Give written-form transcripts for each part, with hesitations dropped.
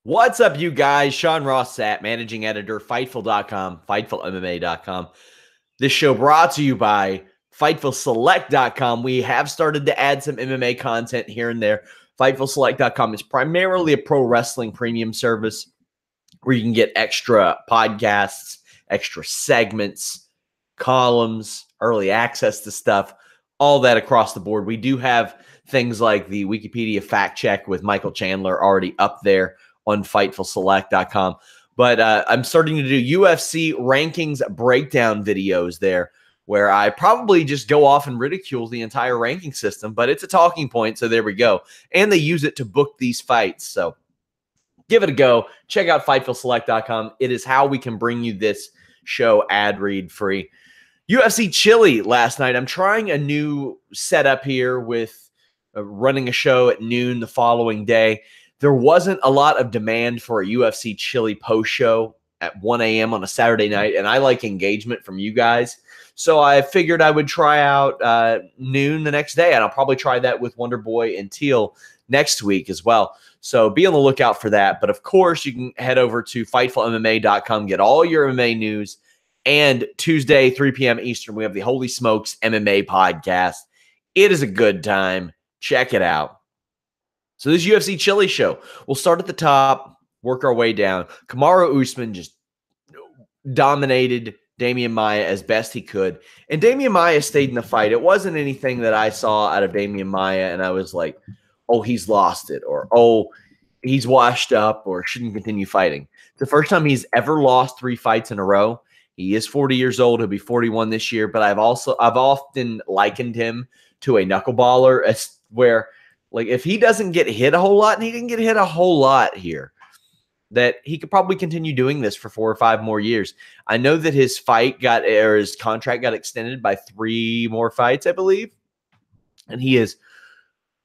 What's up, you guys? Sean Ross Sapp, managing editor, Fightful.com, FightfulMMA.com. This show brought to you by FightfulSelect.com. We have started to add some MMA content here and there. FightfulSelect.com is primarily a pro wrestling premium service where you can get extra podcasts, extra segments, columns, early access to stuff, all that across the board. We do have things like the Wikipedia fact check with Michael Chandler already up there on FightfulSelect.com. But I'm starting to do UFC rankings breakdown videos there where I probably just go off and ridicule the entire ranking system, but it's a talking point, so there we go. And they use it to book these fights, so give it a go. Check out FightfulSelect.com. It is how we can bring you this show ad-read free. UFC Chile last night. I'm trying a new setup here with running a show at noon the following day. There wasn't a lot of demand for a UFC Chile post show at 1 a.m. on a Saturday night, and I like engagement from you guys. So I figured I would try out noon the next day, and I'll probably try that with Wonder Boy and Teal next week as well. So be on the lookout for that. But of course, you can head over to FightfulMMA.com, get all your MMA news. And Tuesday, 3 p.m. Eastern, we have the Holy Smokes MMA podcast. It is a good time. Check it out. So this UFC Chile show, we'll start at the top, work our way down. Kamaru Usman just dominated Damian Maia as best he could. And Damian Maia stayed in the fight. It wasn't anything that I saw out of Damian Maia and I was like, oh, he's lost it, or oh, he's washed up, or shouldn't continue fighting. The first time he's ever lost 3 fights in a row. He is 40 years old. He'll be 41 this year. But I've often likened him to a knuckleballer, as where, like, if he doesn't get hit a whole lot, and he didn't get hit a whole lot here, that he could probably continue doing this for 4 or 5 more years. I know that his contract got extended by 3 more fights, I believe. And he has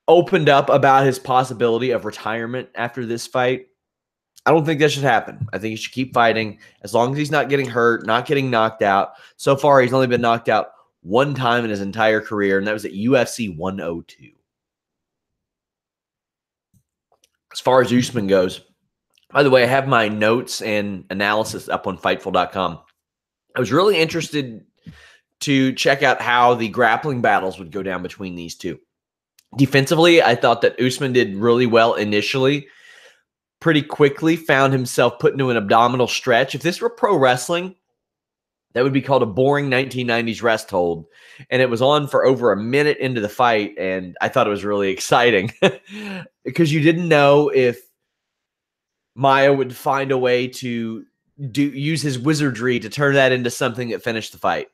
opened up about his possibility of retirement after this fight. I don't think that should happen. I think he should keep fighting as long as he's not getting hurt, not getting knocked out. So far, he's only been knocked out 1 time in his entire career, and that was at UFC 102. As far as Usman goes, by the way, I have my notes and analysis up on Fightful.com. I was really interested to check out how the grappling battles would go down between these two. Defensively, I thought that Usman did really well initially. Pretty quickly found himself put into an abdominal stretch. If this were pro wrestling, that would be called a boring 1990s rest hold. And it was on for over a minute into the fight, and I thought it was really exciting because you didn't know if Maia would find a way to use his wizardry to turn that into something that finished the fight.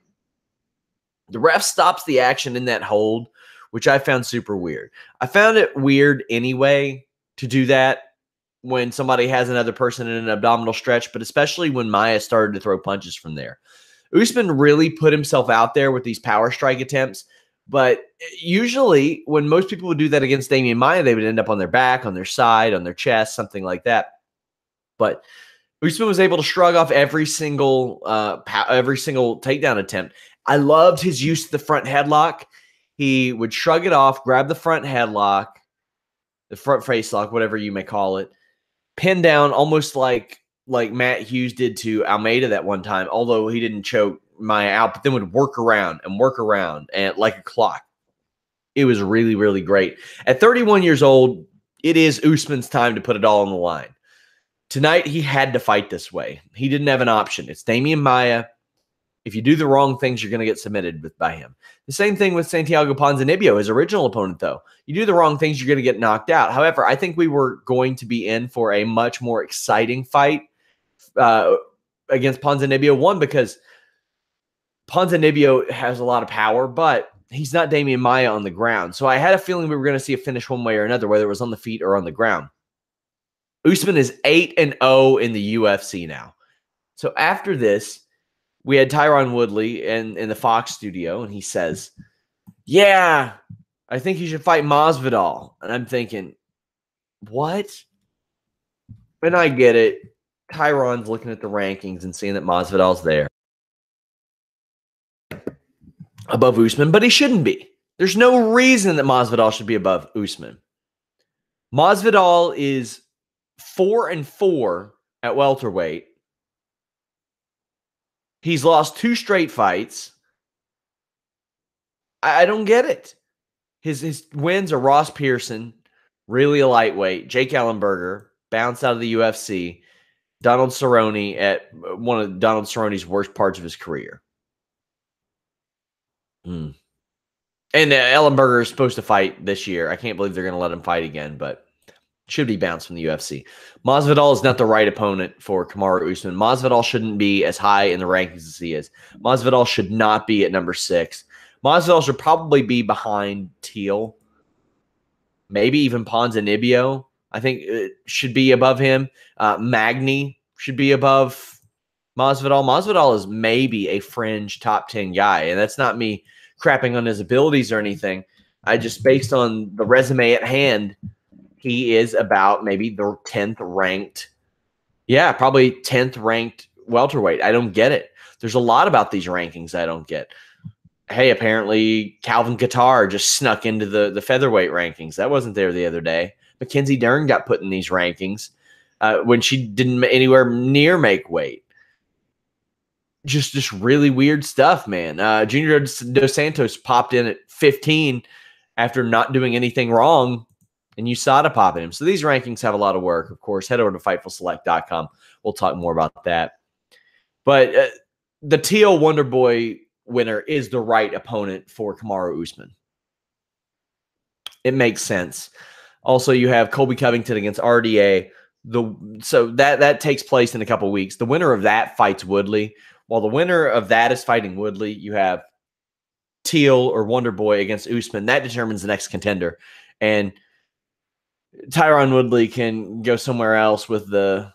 The ref stops the action in that hold, which I found super weird. I found it weird anyway to do that when somebody has another person in an abdominal stretch, but especially when Maia started to throw punches from there. Usman really put himself out there with these power strike attempts, but usually when most people would do that against Damian Maia, they would end up on their back, on their side, on their chest, something like that. But Usman was able to shrug off every single takedown attempt. I loved his use of the front headlock. He would shrug it off, grab the front headlock, the front face lock, whatever you may call it, pin down almost like Matt Hughes did to Almeida that one time, although he didn't choke Maia out, but then would work around and like a clock. It was really, really great. At 31 years old, it is Usman's time to put it all on the line. Tonight, he had to fight this way. He didn't have an option. It's Damian Maia. If you do the wrong things, you're going to get submitted by him. The same thing with Santiago Ponzinibbio, his original opponent, though. You do the wrong things, you're going to get knocked out. However, I think we were going to be in for a much more exciting fight against Ponzinibbio. One, because Ponzinibbio has a lot of power, but he's not Damian Maia on the ground. So I had a feeling we were going to see a finish one way or another, whether it was on the feet or on the ground. Usman is 8-0 in the UFC now. So after this, we had Tyron Woodley in the Fox studio, and he says, yeah, I think he should fight Masvidal. And I'm thinking, what? And I get it. Tyron's looking at the rankings and seeing that Masvidal's there above Usman, but he shouldn't be. There's no reason that Masvidal should be above Usman. Masvidal is 4-4 at welterweight. He's lost 2 straight fights. I don't get it. His wins are Ross Pearson, really a lightweight, Jake Ellenberger, bounced out of the UFC, Donald Cerrone at one of Donald Cerrone's worst parts of his career. And Ellenberger is supposed to fight this year. I can't believe they're going to let him fight again, but should be bounced from the UFC. Masvidal is not the right opponent for Kamaru Usman. Masvidal shouldn't be as high in the rankings as he is. Masvidal should not be at number 6. Masvidal should probably be behind Teal, maybe even Ponzinibbio. I think it should be above him. Magny should be above Masvidal. Masvidal is maybe a fringe top 10 guy, and that's not me crapping on his abilities or anything. I just, based on the resume at hand, he is about maybe the 10th ranked. Yeah, probably 10th ranked welterweight. I don't get it. There's a lot about these rankings I don't get. Hey, apparently Calvin Kattar just snuck into the featherweight rankings. That wasn't there the other day. Mackenzie Dern got put in these rankings when she didn't anywhere near make weight. Just really weird stuff, man. Junior Dos Santos popped in at 15 after not doing anything wrong, and USADA popping him. So these rankings have a lot of work. Of course, head over to FightfulSelect.com. We'll talk more about that. But the Teal Wonder Boy winner is the right opponent for Kamaru Usman. It makes sense. Also, you have Colby Covington against RDA. So that takes place in a couple weeks. The winner of that fights Woodley. While the winner of that is fighting Woodley, you have Teal or Wonder Boy against Usman. That determines the next contender. And Tyron Woodley can go somewhere else with the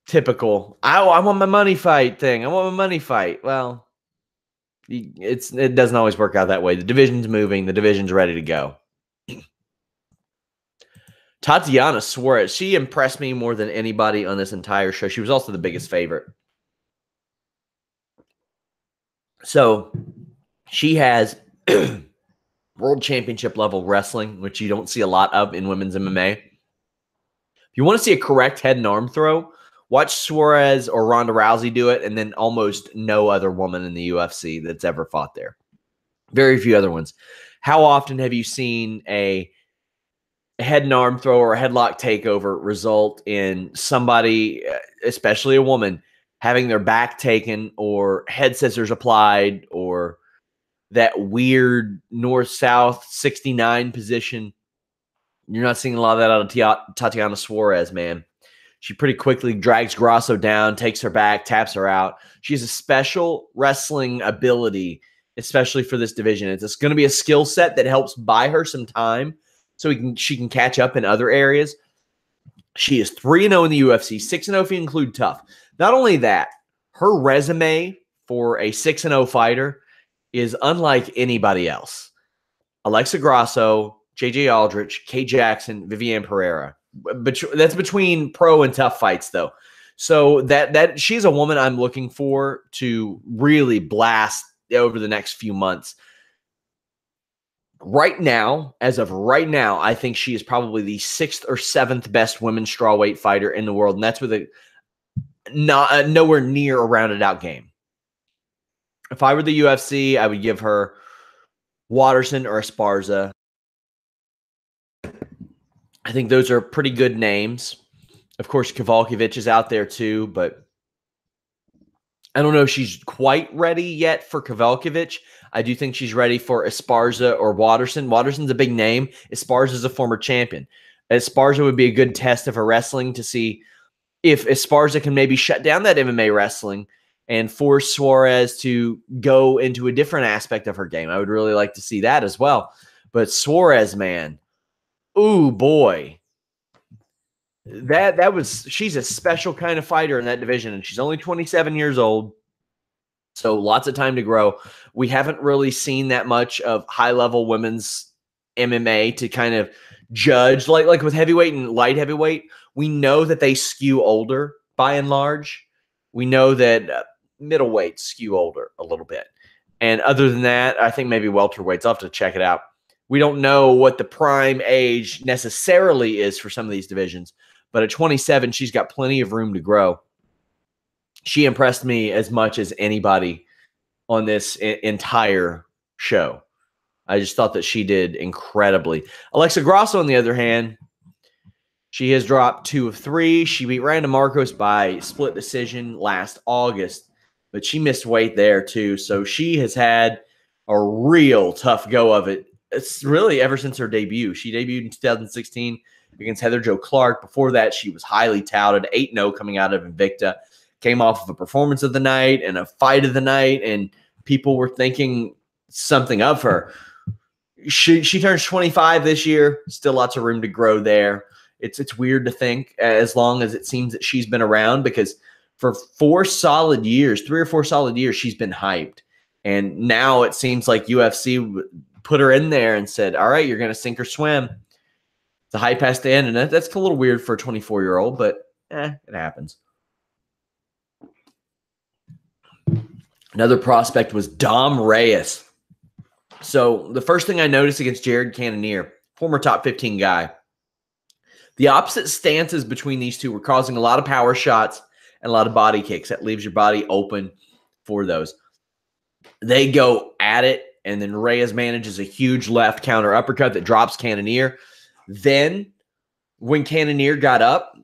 typical, I want my money fight thing. I want my money fight. Well, it doesn't always work out that way. The division's moving. The division's ready to go. Tatiana Suarez, she impressed me more than anybody on this entire show. She was also the biggest favorite. So she has world championship level wrestling, which you don't see a lot of in women's MMA. If you want to see a correct head and arm throw, watch Suarez or Ronda Rousey do it, and then almost no other woman in the UFC that's ever fought there. Very few other ones. How often have you seen a head and arm throw or a headlock takeover result in somebody, especially a woman, having their back taken or head scissors applied or that weird north-south 69 position? You're not seeing a lot of that out of Tatiana Suarez, man. She pretty quickly drags Grasso down, takes her back, taps her out. She has a special wrestling ability, especially for this division. It's going to be a skill set that helps buy her some time so she can catch up in other areas. She is 3-0 in the UFC, 6-0 if you include tough. Not only that, her resume for a 6-0 fighter is unlike anybody else. Alexa Grasso, JJ Aldrich, Kate Jackson, Viviane Pereira. But that's between pro and tough fights, though. So that she's a woman I'm looking for to really blast over the next few months. Right now, as of right now, I think she is probably the 6th or 7th best women's strawweight fighter in the world, and that's with a nowhere near a rounded out game. If I were the UFC, I would give her Watterson or Esparza. I think those are pretty good names. Of course, Kowalkiewicz is out there too, but I don't know if she's quite ready yet for Kowalkiewicz. I do think she's ready for Esparza or Watterson. Watterson's a big name. Esparza's a former champion. Esparza would be a good test of her wrestling to see if Esparza can maybe shut down that MMA wrestling and force Suarez to go into a different aspect of her game. I would really like to see that as well. But Suarez, man, ooh, boy. She's a special kind of fighter in that division, and she's only 27 years old. So lots of time to grow. We haven't really seen that much of high-level women's MMA to kind of judge. Like with heavyweight and light heavyweight, we know that they skew older by and large. We know that middleweights skew older a little bit. And other than that, I think maybe welterweights. I'll have to check it out. We don't know what the prime age necessarily is for some of these divisions, but at 27, she's got plenty of room to grow. She impressed me as much as anybody on this entire show. I just thought that she did incredibly. Alexa Grasso, on the other hand, she has dropped 2 of 3. She beat Randa Marcos by split decision last August, but she missed weight there too. So she has had a real tough go of it. It's really ever since her debut. She debuted in 2016 against Heather Jo Clark. Before that, she was highly touted, 8-0 coming out of Invicta. Came off of a performance of the night and a fight of the night, and people were thinking something of her. She turns 25 this year. Still lots of room to grow there. It's weird to think as long as it seems that she's been around, because for 4 solid years, 3 or 4 solid years, she's been hyped. And now it seems like UFC put her in there and said, all right, you're going to sink or swim. The hype has to end. And that's a little weird for a 24-year-old, but it happens. Another prospect was Dom Reyes. So the first thing I noticed against Jared Cannonier, former top 15 guy, the opposite stances between these two were causing a lot of power shots and a lot of body kicks. That leaves your body open for those. They go at it, and then Reyes manages a huge left counter uppercut that drops Cannonier. Then when Cannonier got up,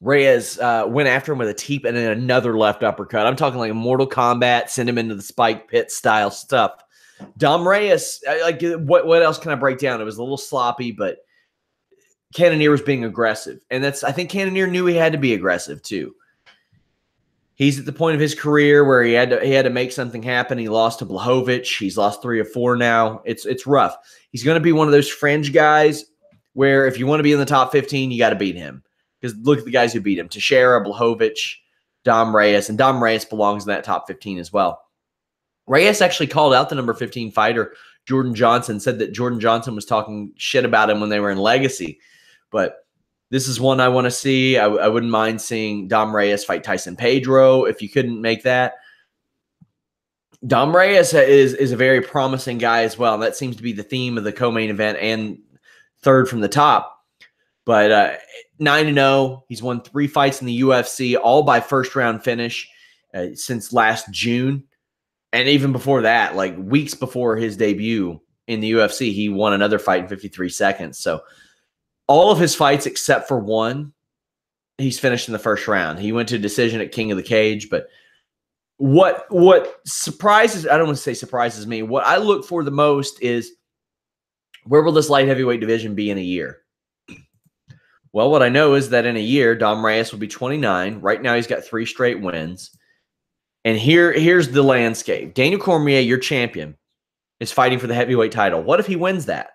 Reyes went after him with a teep and then another left uppercut. I'm talking like a Mortal Kombat, send him into the spike pit style stuff. Dom Reyes, what else can I break down? It was a little sloppy, but Cannonier was being aggressive. And I think Cannonier knew he had to be aggressive too. He's at the point of his career where he had to make something happen. He lost to Blachowicz. He's lost 3 or 4 now. It's rough. He's going to be one of those fringe guys where if you want to be in the top 15, you got to beat him. Because look at the guys who beat him. Teixeira, Blachowicz, Dom Reyes. And Dom Reyes belongs in that top 15 as well. Reyes actually called out the number 15 fighter, Jordan Johnson, said that Jordan Johnson was talking shit about him when they were in Legacy. But this is one I want to see. I wouldn't mind seeing Dom Reyes fight Tyson Pedro if you couldn't make that. Dom Reyes is a very promising guy as well. That seems to be the theme of the co-main event and third from the top. But 9-0. He's won 3 fights in the UFC, all by first-round finish since last June. And even before that, like weeks before his debut in the UFC, he won another fight in 53 seconds. So all of his fights except for one, he's finished in the first round. He went to a decision at King of the Cage. But what surprises, I don't want to say surprises me, what I look for the most is where will this light heavyweight division be in a year? Well, what I know is that in a year, Dom Reyes will be 29. Right now, he's got 3 straight wins. And here's the landscape. Daniel Cormier, your champion, is fighting for the heavyweight title. What if he wins that?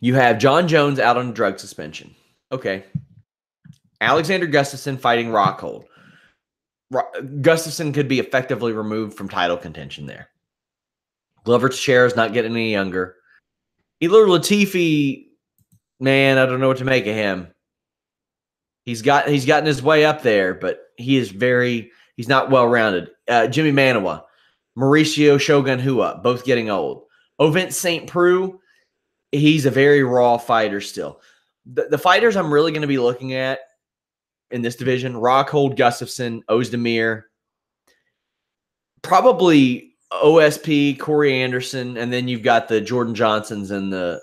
You have John Jones out on drug suspension. Okay. Alexander Gustafsson fighting Rockhold. Gustafsson could be effectively removed from title contention there. Glover Teixeira is not getting any younger. Ilir Latifi, man, I don't know what to make of him. He's gotten his way up there, but he's not well-rounded. Jimmy Manuwa, Mauricio Shogun Hua, both getting old. Ovent St. Preux, he's a very raw fighter still. The fighters I'm really going to be looking at in this division, Rockhold, Gustafsson, Ozdemir, probably OSP, Corey Anderson, and then you've got the Jordan Johnsons and the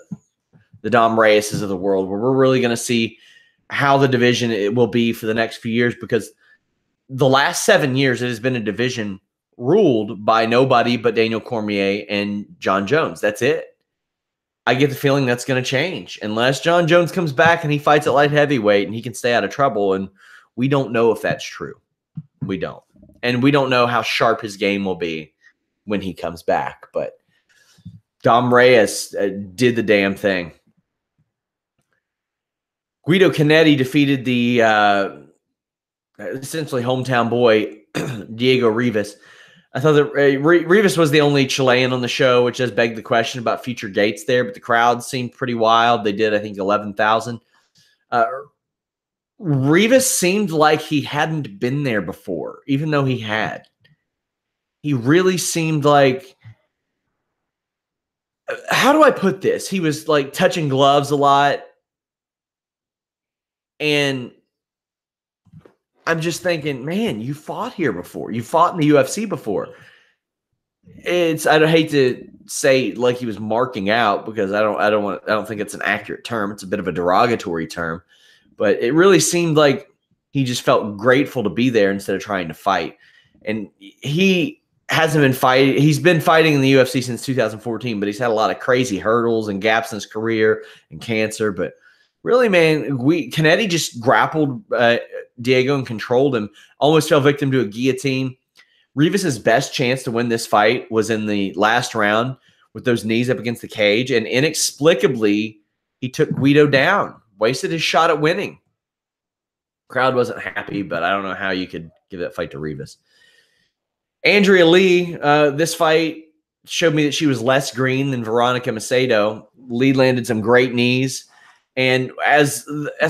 Dom Reyeses of the world, where we're really going to see how the division it will be for the next few years, because the last 7 years it has been a division ruled by nobody but Daniel Cormier and John Jones. That's it. I get the feeling that's going to change unless John Jones comes back and he fights at light heavyweight and he can stay out of trouble. And we don't know if that's true. We don't. And we don't know how sharp his game will be when he comes back. But Dom Reyes did the damn thing. Guido Canetti defeated the essentially hometown boy, Diego Rivas. I thought that Rivas was the only Chilean on the show, which does beg the question about future dates there, but the crowd seemed pretty wild. They did, I think, 11,000. Rivas seemed like he hadn't been there before, even though he had. he really seemed like, how do I put this? He was like touching gloves a lot. And I'm just thinking, man, you fought here before. You fought in the UFC before. I don't hate to say like he was marking out, because I don't think it's an accurate term. It's a bit of a derogatory term, but it really seemed like he just felt grateful to be there instead of trying to fight. And he hasn't been fighting. He's been fighting in the UFC since 2014, but he's had a lot of crazy hurdles and gaps in his career and cancer. But really, man, Canetti just grappled Diego and controlled him, almost fell victim to a guillotine. Rivas's best chance to win this fight was in the last round with those knees up against the cage, and inexplicably, he took Guido down, wasted his shot at winning. Crowd wasn't happy, but I don't know how you could give that fight to Rivas. Andrea Lee, this fight showed me that she was less green than Veronica Macedo. Lee landed some great knees. And as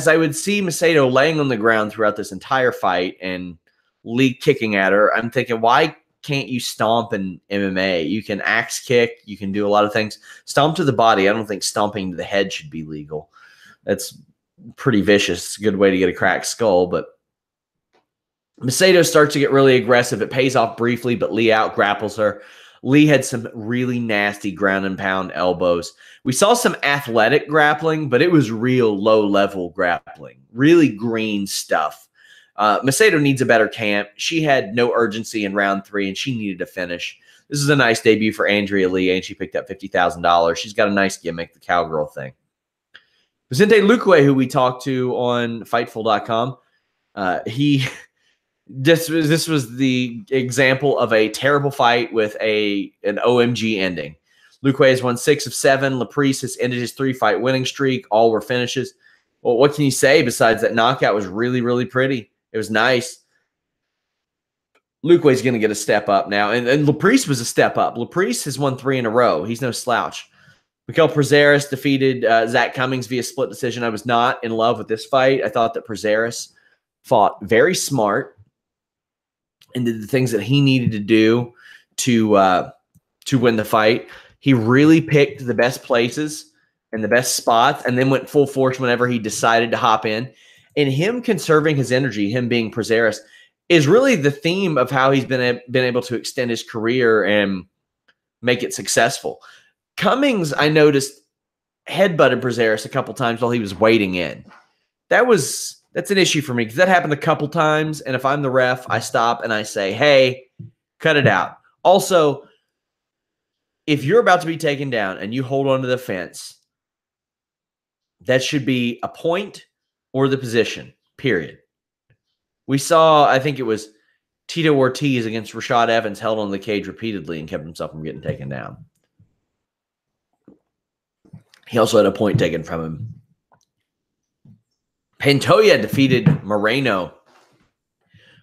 I would see Macedo laying on the ground throughout this entire fight and Lee kicking at her, I'm thinking, why can't you stomp in MMA? You can axe kick. You can do a lot of things. Stomp to the body. I don't think stomping to the head should be legal. That's pretty vicious. It's a good way to get a cracked skull. But Macedo starts to get really aggressive. It pays off briefly, but Lee out grapples her. Lee had some really nasty ground and pound elbows. We saw some athletic grappling, but it was real low-level grappling, really green stuff. Macedo needs a better camp. She had no urgency in round 3, and she needed to finish. This is a nice debut for Andrea Lee, and she picked up $50,000. She's got a nice gimmick, the cowgirl thing. Vicente Luque, who we talked to on Fightful.com, This was the example of a terrible fight with an OMG ending. Luque has won 6 of 7. Laprise has ended his 3-fight winning streak. All were finishes. Well, what can you say besides that knockout was really, really pretty? It was nice. Luque's going to get a step up now. And Laprise was a step up. Laprise has won 3 in a row. He's no slouch. Miguel Prazeres defeated Zach Cummings via split decision. I was not in love with this fight. I thought that Prazeres fought very smart and did the things that he needed to do to win the fight. He really picked the best places and the best spots, and then went full force whenever he decided to hop in. And him conserving his energy, him being Prazeres, is really the theme of how he's been able to extend his career and make it successful. Cummings, I noticed, headbutted Prazeres a couple times while he was waiting in. That's an issue for me, because that happened a couple times, and if I'm the ref, I stop and I say, hey, cut it out. Also, if you're about to be taken down and you hold onto the fence, that should be a point or the position, period. We saw, I think it was Tito Ortiz against Rashad Evans, held on the cage repeatedly and kept himself from getting taken down. He also had a point taken from him. Pantoja defeated Moreno.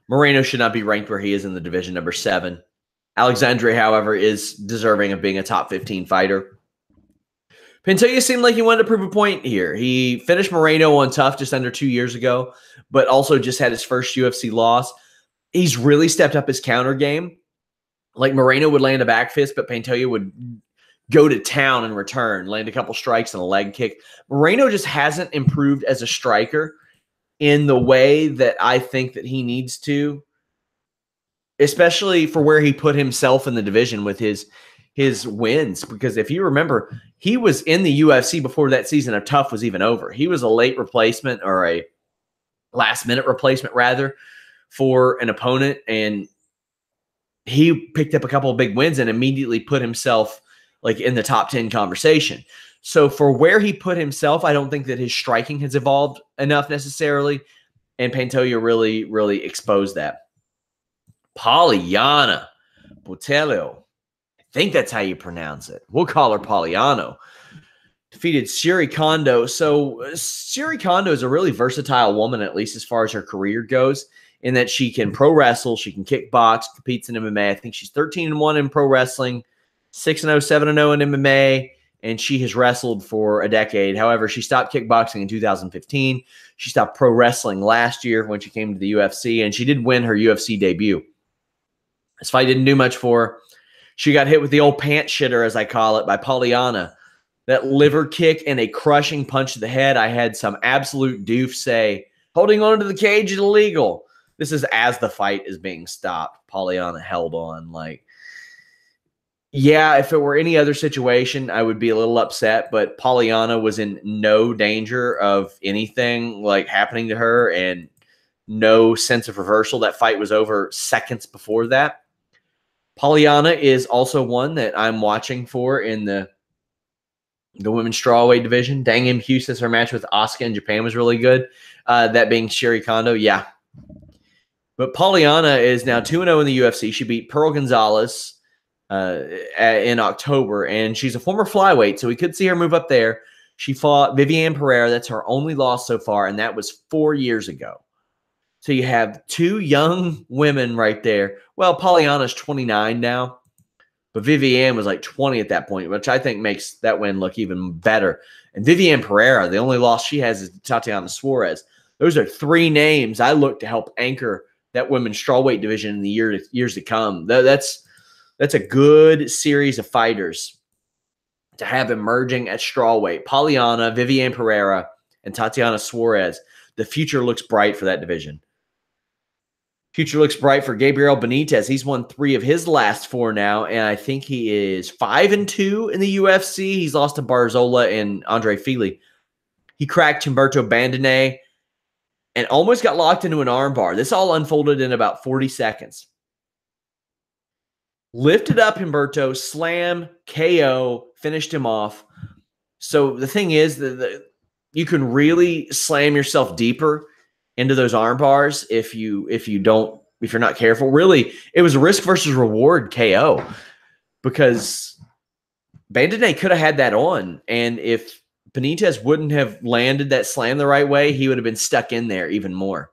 Moreno should not be ranked where he is in the division, number 7. Alexandre, however, is deserving of being a top 15 fighter. Pantoja seemed like he wanted to prove a point here. He finished Moreno on tough just under 2 years ago, but also just had his first UFC loss. He's really stepped up his counter game. Like, Moreno would land a back fist, but Pantoja would go to town in return, land a couple strikes and a leg kick. Moreno just hasn't improved as a striker in the way that I think that he needs to, especially for where he put himself in the division with his wins. Because if you remember, he was in the UFC before that season of Tough was even over. He was a late replacement, or a last-minute replacement, rather, for an opponent, and he picked up a couple of big wins and immediately put himself like in the top 10 conversation. So for where he put himself, I don't think that his striking has evolved enough necessarily. And Pantoja really, really exposed that. Poliana Botelho, I think that's how you pronounce it. We'll call her Poliano. Defeated Suri Kondo. So Suri Kondo is a really versatile woman, at least as far as her career goes, in that she can pro wrestle, she can kickbox, competes in MMA. I think she's 13-1 in pro wrestling, 6-0, 7-0 in MMA, and she has wrestled for a decade. However, she stopped kickboxing in 2015. She stopped pro wrestling last year when she came to the UFC, and she did win her UFC debut. This fight didn't do much for her. She got hit with the old pant shitter, as I call it, by Polyana. That liver kick and a crushing punch to the head. I had some absolute doof say, holding on to the cage is illegal. This is as the fight is being stopped. Polyana held on. Like, yeah, if it were any other situation, I would be a little upset, but Polyana was in no danger of anything like happening to her and no sense of reversal. That fight was over seconds before that. Polyana is also one that I'm watching for in the women's strawweight division. Dang M. Hughes says her match with Asuka in Japan was really good. That being Sherry Kondo, yeah. But Polyana is now 2-0 in the UFC. She beat Pearl Gonzalez in October, and she's a former flyweight, so we could see her move up there. She fought Viviane Pereira. That's her only loss so far, and that was 4 years ago. So you have two young women right there. Well, Polyana's 29 now, but Viviane was like 20 at that point, which I think makes that win look even better. And Viviane Pereira, the only loss she has is Tatiana Suarez. Those are three names I look to help anchor that women's strawweight division in the years to come. That's a good series of fighters to have emerging at strawweight. Polyana, Viviane Pereira, and Tatiana Suarez. The future looks bright for that division. Future looks bright for Gabriel Benitez. He's won 3 of his last 4 now, and I think he is 5-2 in the UFC. He's lost to Barzola and Andre Fili. He cracked Humberto Bandone and almost got locked into an armbar. This all unfolded in about 40 seconds. Lifted up Humberto, slam, KO, finished him off. So the thing is that you can really slam yourself deeper into those arm bars if you're not careful. Really, it was a risk versus reward KO because Bandone could have had that on, and if Benitez wouldn't have landed that slam the right way, he would have been stuck in there even more.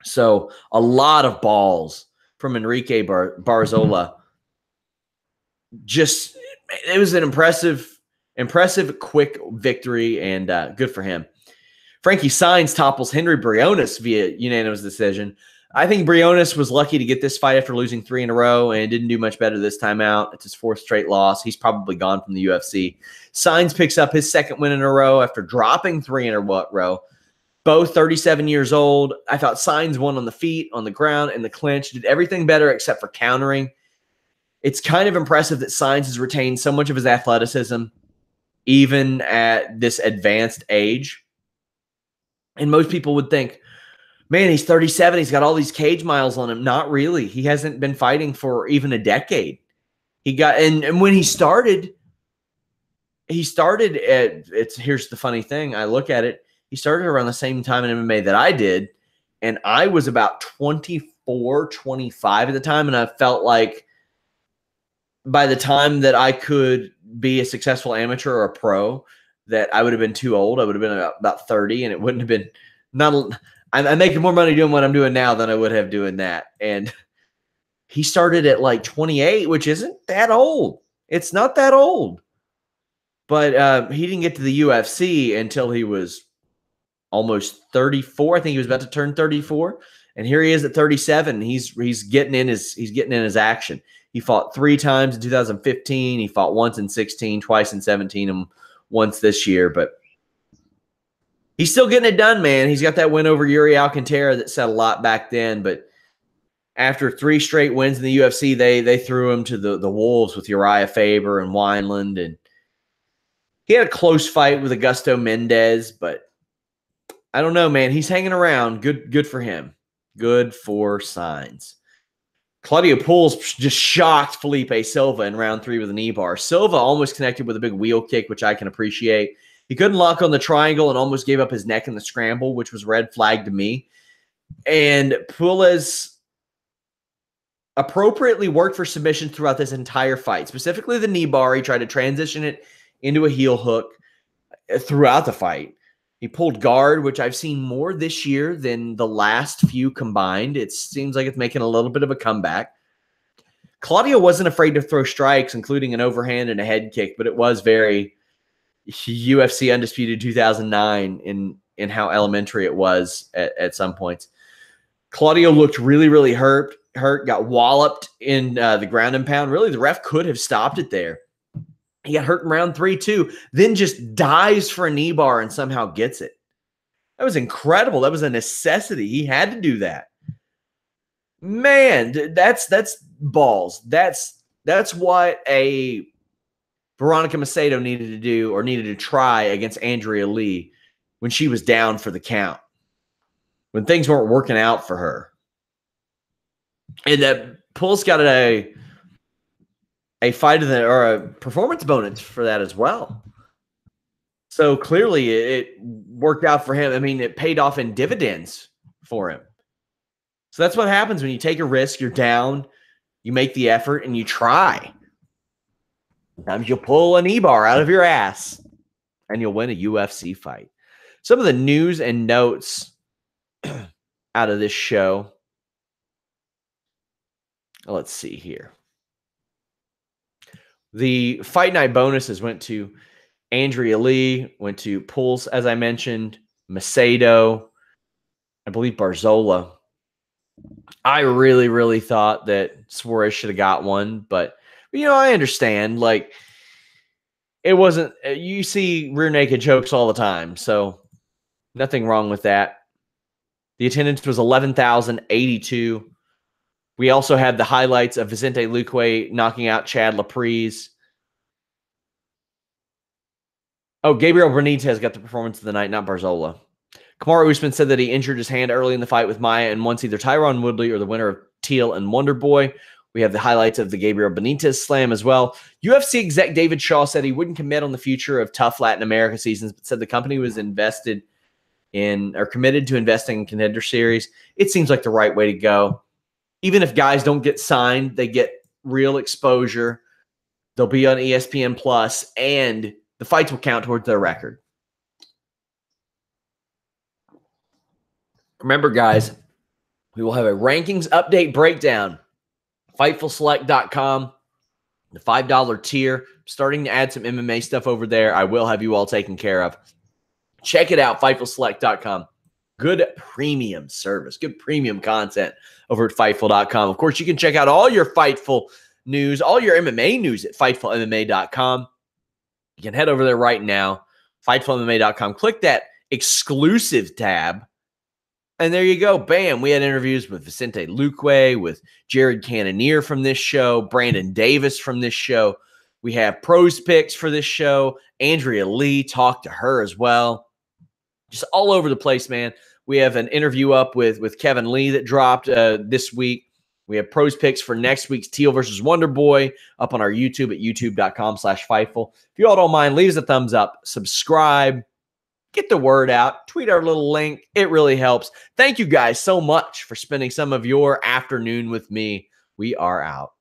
So a lot of balls from Enrique Barzola. Just, it was an impressive, quick victory, and good for him. Frankie Saenz topples Henry Briones via unanimous decision. I think Briones was lucky to get this fight after losing 3 in a row and didn't do much better this time out. It's his 4th straight loss. He's probably gone from the UFC. Saenz picks up his 2nd win in a row after dropping 3 in a row. Both 37 years old. I thought Saenz won on the feet, on the ground, in the clinch. Did everything better except for countering. It's kind of impressive that Saenz has retained so much of his athleticism even at this advanced age. And most people would think, man, he's 37. He's got all these cage miles on him. Not really. He hasn't been fighting for even a decade. And when he started here's the funny thing. I look at it. He started around the same time in MMA that I did. And I was about 24, 25 at the time. And I felt like by the time that I could be a successful amateur or a pro, that I would have been too old. I would have been about 30, and it wouldn't have been I'm making more money doing what I'm doing now than I would have doing that. And he started at like 28, which isn't that old. It's not that old. But he didn't get to the UFC until he was almost 34. I think he was about to turn 34. And here he is at 37. He's getting in his action. He fought 3 times in 2015. He fought once in 16, twice in 17, and once this year, but he's still getting it done, man. He's got that win over Yuri Alcantara that said a lot back then, but after 3 straight wins in the UFC, they threw him to the wolves with Uriah Faber and Wineland, and he had a close fight with Augusto Mendez, but I don't know, man. He's hanging around. Good for him. Good for Saenz. Claudio Puels just shocked Felipe Silva in round 3 with a knee bar. Silva almost connected with a big wheel kick, which I can appreciate. He couldn't lock on the triangle and almost gave up his neck in the scramble, which was red flag to me. And Puels appropriately worked for submission throughout this entire fight, specifically the knee bar. He tried to transition it into a heel hook throughout the fight. He pulled guard, which I've seen more this year than the last few combined. It seems like it's making a little bit of a comeback. Claudio wasn't afraid to throw strikes, including an overhand and a head kick, but it was very UFC Undisputed 2009 in how elementary it was at some points. Claudio looked really, really hurt. hurt, got walloped in the ground and pound. Really, the ref could have stopped it there. He got hurt in round 3 too, then just dives for a knee bar and somehow gets it. That was incredible. That was a necessity. He had to do that. Man, that's balls. That's what a Veronica Macedo needed to do or needed to try against Andrea Lee when she was down for the count, when things weren't working out for her. And that Pulse got a fight of the, or a performance bonus for that as well. So clearly it worked out for him. I mean, it paid off in dividends for him. So that's what happens when you take a risk, you're down, you make the effort, and you try. Sometimes you'll pull a knee bar out of your ass, and you'll win a UFC fight. Some of the news and notes out of this show. Let's see here. The fight night bonuses went to Andrea Lee, went to Pulse, as I mentioned, Macedo, I believe Barzola. I really, really thought that Suarez should have got one, but I understand. Like, it wasn't. You see rear naked chokes all the time, so nothing wrong with that. The attendance was 11,082. We also had the highlights of Vicente Luque knocking out Chad Laprise. Oh, Gabriel Benitez got the performance of the night, not Barzola. Kamaru Usman said that he injured his hand early in the fight with Maia and wants either Tyron Woodley or the winner of Teal and Wonderboy. We have the highlights of the Gabriel Benitez slam as well. UFC exec David Shaw said he wouldn't commit on the future of tough Latin America seasons, but said the company was invested in or committed to investing in Contender Series. It seems like the right way to go. Even if guys don't get signed, they get real exposure. They'll be on ESPN Plus, and the fights will count towards their record. Remember, guys, we will have a rankings update breakdown. Fightfulselect.com, the $5 tier. Starting to add some MMA stuff over there. I will have you all taken care of. Check it out, Fightfulselect.com. Good premium service, good premium content over at Fightful.com. Of course, you can check out all your Fightful news, all your MMA news at FightfulMMA.com. You can head over there right now, FightfulMMA.com. Click that exclusive tab, and there you go. Bam. We had interviews with Vicente Luque, with Jared Cannonier from this show, Brandon Davis from this show. We have pros picks for this show. Andrea Lee, talked to her as well. Just all over the place, man. We have an interview up with Kevin Lee that dropped this week. We have pros picks for next week's Teal versus Wonderboy up on our YouTube at youtube.com/Fightful. If you all don't mind, leave us a thumbs up, subscribe, get the word out, tweet our little link. It really helps. Thank you guys so much for spending some of your afternoon with me. We are out.